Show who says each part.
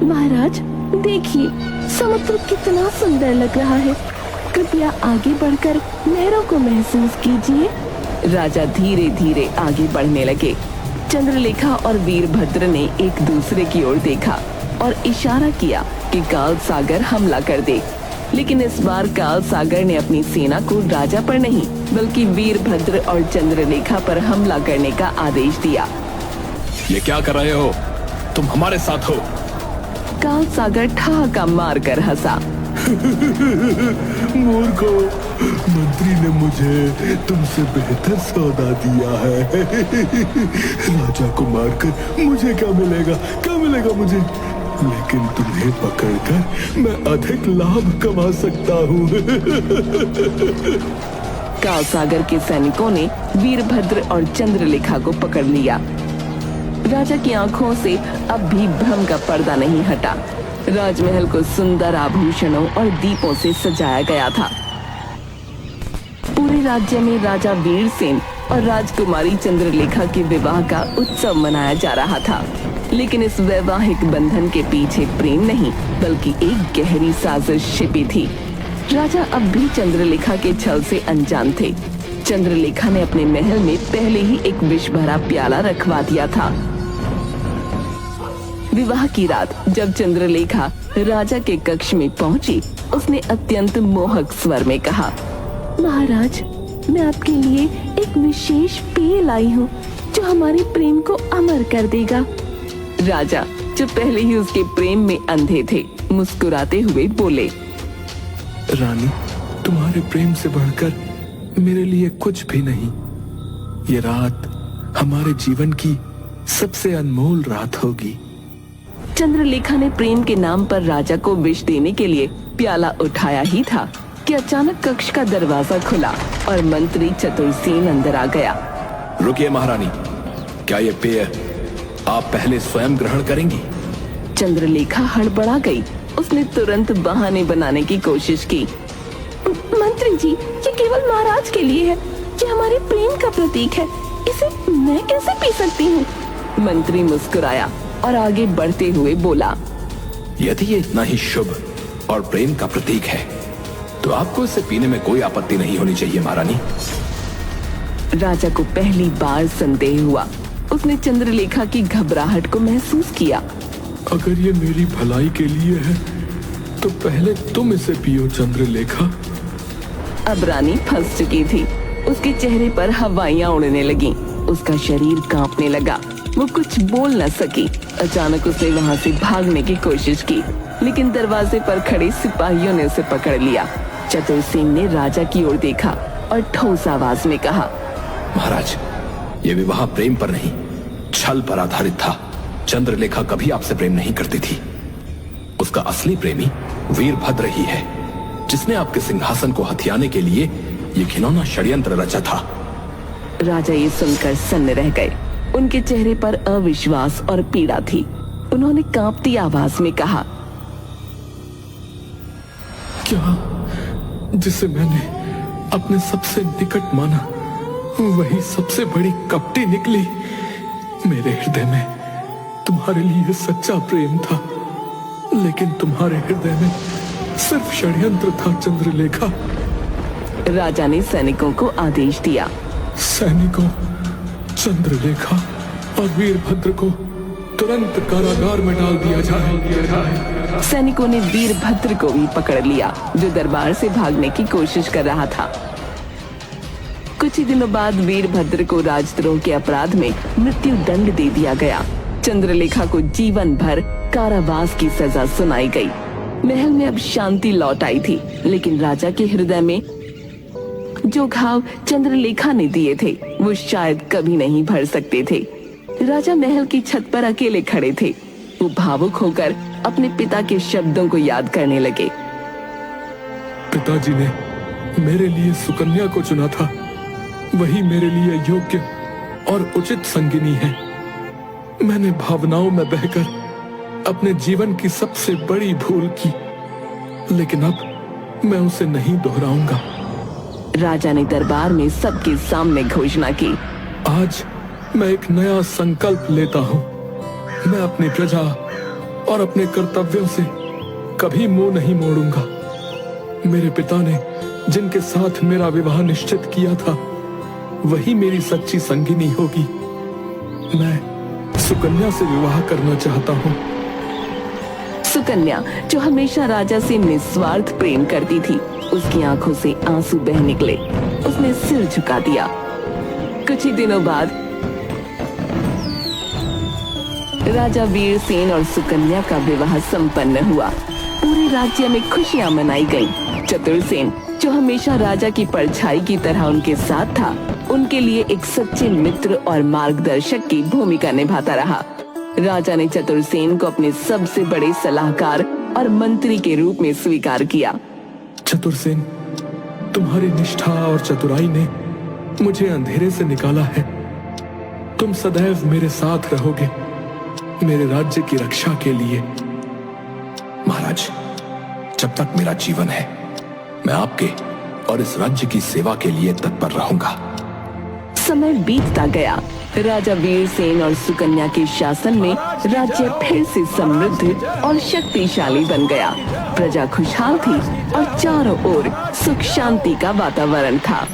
Speaker 1: महाराज देखिए, समुद्र कितना सुंदर लग रहा है। कृपया आगे बढ़कर लहरों को महसूस कीजिए। राजा धीरे धीरे आगे बढ़ने लगे। चंद्रलेखा और वीरभद्र ने एक दूसरे की ओर देखा और इशारा किया कि काल सागर हमला कर दे। लेकिन इस बार काल सागर ने अपनी सेना को राजा पर नहीं बल्कि वीरभद्र और चंद्रलेखा पर हमला करने का आदेश दिया।
Speaker 2: ये क्या कर रहे हो? तुम हमारे साथ हो।
Speaker 1: काल सागर ठहाका मार कर हंसा।
Speaker 3: मूर्खो, मंत्री ने मुझे तुमसे बेहतर सौदा दिया है। राजा को मारकर मुझे क्या मिलेगा? क्या मिलेगा मुझे? लेकिन तुम्हें पकड़कर मैं अधिक लाभ कमा सकता हूँ।
Speaker 1: काल सागर के सैनिकों ने वीरभद्र और चंद्रलेखा को पकड़ लिया। राजा की आंखों से अब भी भ्रम का पर्दा नहीं हटा। राजमहल को सुंदर आभूषणों और दीपों से सजाया गया था। पूरे राज्य में राजा वीरसेन और राजकुमारी चंद्रलेखा के विवाह का उत्सव मनाया जा रहा था। लेकिन इस वैवाहिक बंधन के पीछे प्रेम नहीं बल्कि एक गहरी साजिश छिपी थी। राजा अब भी चंद्रलेखा के छल से अनजान थे। चंद्रलेखा ने अपने महल में पहले ही एक विष भरा प्याला रखवा दिया था। विवाह की रात जब चंद्रलेखा राजा के कक्ष में पहुंची, उसने अत्यंत मोहक स्वर में कहा, महाराज, मैं आपके लिए एक विशेष पेय लाई हूँ जो हमारे प्रेम को अमर कर देगा। राजा, जो पहले ही उसके प्रेम में अंधे थे, मुस्कुराते हुए बोले,
Speaker 3: रानी, तुम्हारे प्रेम से बढ़कर मेरे लिए कुछ भी नहीं। ये रात हमारे जीवन की सबसे अनमोल रात होगी।
Speaker 1: चंद्रलेखा ने प्रेम के नाम पर राजा को विष देने के लिए प्याला उठाया ही था कि अचानक कक्ष का दरवाजा खुला और मंत्री चतुरसेन अंदर आ गया।
Speaker 2: रुकिए महारानी, क्या ये पेय आप पहले स्वयं ग्रहण करेंगी?
Speaker 1: चंद्रलेखा हड़बड़ा गई। उसने तुरंत बहाने बनाने की कोशिश की। मंत्री जी, ये केवल महाराज के लिए है। ये हमारे प्रेम का प्रतीक है। इसे मैं कैसे पी सकती हूँ? मंत्री मुस्कुराया और आगे बढ़ते हुए बोला,
Speaker 2: यदि ये इतना ही शुभ और प्रेम का प्रतीक है तो आपको इसे पीने में कोई आपत्ति नहीं होनी चाहिए महारानी।
Speaker 1: राजा को पहली बार संदेह हुआ। उसने चंद्रलेखा की घबराहट को महसूस किया।
Speaker 3: अगर ये मेरी भलाई के लिए है तो पहले तुम इसे पियो चंद्रलेखा।
Speaker 1: अब रानी फंस चुकी थी। उसके चेहरे पर हवाइयां उड़ने लगीं। उसका शरीर कांपने लगा। वो कुछ बोल न सकी। अचानक उसने वहाँ से भागने की कोशिश की, लेकिन दरवाजे पर खड़े सिपाहियों ने उसे पकड़ लिया। चतुरसेन ने राजा की ओर देखा और ठोस आवाज में कहा,
Speaker 2: महाराज, ये विवाह प्रेम पर नहीं, छल पर आधारित था। चंद्रलेखा कभी आपसे प्रेम नहीं करती थी। उसका असली प्रेमी वीरभद्र ही है, जिसने आपके सिंहासन को हथियाने के लिए ये घिनौना षड्यंत्र रचा था।
Speaker 1: राजा ये सुनकर सन्न रह गए। उनके चेहरे पर अविश्वास और पीड़ा थी। उन्होंने कांपती आवाज में कहा,
Speaker 3: क्या जिसे मैंने अपने सबसे निकट माना वही सबसे बड़ी कपटी निकली? मेरे हृदय में तुम्हारे लिए सच्चा प्रेम था, लेकिन तुम्हारे हृदय में सिर्फ षड्यंत्र था चंद्रलेखा।
Speaker 1: राजा ने सैनिकों को आदेश दिया,
Speaker 3: सैनिकों, चंद्रलेखा और वीरभद्र को तुरंत कारागार में डाल दिया जाए।
Speaker 1: सैनिकों ने वीरभद्र को भी पकड़ लिया, जो दरबार से भागने की कोशिश कर रहा था। कुछ ही दिनों बाद वीरभद्र को राजद्रोह के अपराध में मृत्यु दंड दे दिया गया। चंद्रलेखा को जीवन भर कारावास की सजा सुनाई गई। महल में अब शांति लौट आई थी, लेकिन राजा के हृदय में जो घाव चंद्रलेखा ने दिए थे वो शायद कभी नहीं भर सकते थे। राजा महल की छत पर अकेले खड़े थे। वो भावुक होकर अपने पिता के शब्दों को याद करने लगे।
Speaker 3: पिताजी ने मेरे लिए सुकन्या को चुना था, वही मेरे लिए योग्य और उचित संगिनी है। मैंने भावनाओं में बहकर अपने जीवन की सबसे बड़ी भूल की, लेकिन अब मैं उसे नहीं दोहराऊंगा।
Speaker 1: राजा ने दरबार में सबके सामने घोषणा की,
Speaker 3: आज मैं एक नया संकल्प लेता हूँ। मैं अपनी प्रजा और अपने कर्तव्यों से कभी मुंह नहीं मोड़ूंगा। मेरे पिता ने जिनके साथ मेरा विवाह निश्चित किया था वही मेरी सच्ची संगिनी होगी। मैं सुकन्या से विवाह करना चाहता हूँ।
Speaker 1: सुकन्या, जो हमेशा राजा से निस्वार्थ प्रेम करती थी, उसकी आंखों से आंसू बह निकले। उसने सिर झुका दिया। कुछ ही दिनों बाद राजा वीरसेन और सुकन्या का विवाह संपन्न हुआ। पूरे राज्य में खुशियां मनाई गईं। चतुरसेन, जो हमेशा राजा की परछाई की तरह उनके साथ था, उनके लिए एक सच्चे मित्र और मार्गदर्शक की भूमिका निभाता रहा। राजा ने चतुरसेन को अपने सबसे बड़े सलाहकार और मंत्री के रूप में स्वीकार किया।
Speaker 3: चतुरसेन, तुम्हारी निष्ठा और चतुराई ने मुझे अंधेरे से निकाला है। तुम सदैव मेरे साथ रहोगे, मेरे राज्य की रक्षा के लिए।
Speaker 2: महाराज, जब तक मेरा जीवन है मैं आपके और इस राज्य की सेवा के लिए तत्पर रहूंगा।
Speaker 1: समय बीतता गया। राजा वीरसेन और सुकन्या के शासन में राज्य फिर से समृद्ध और शक्तिशाली बन गया। प्रजा खुशहाल थी और चारों ओर सुख शांति का वातावरण था।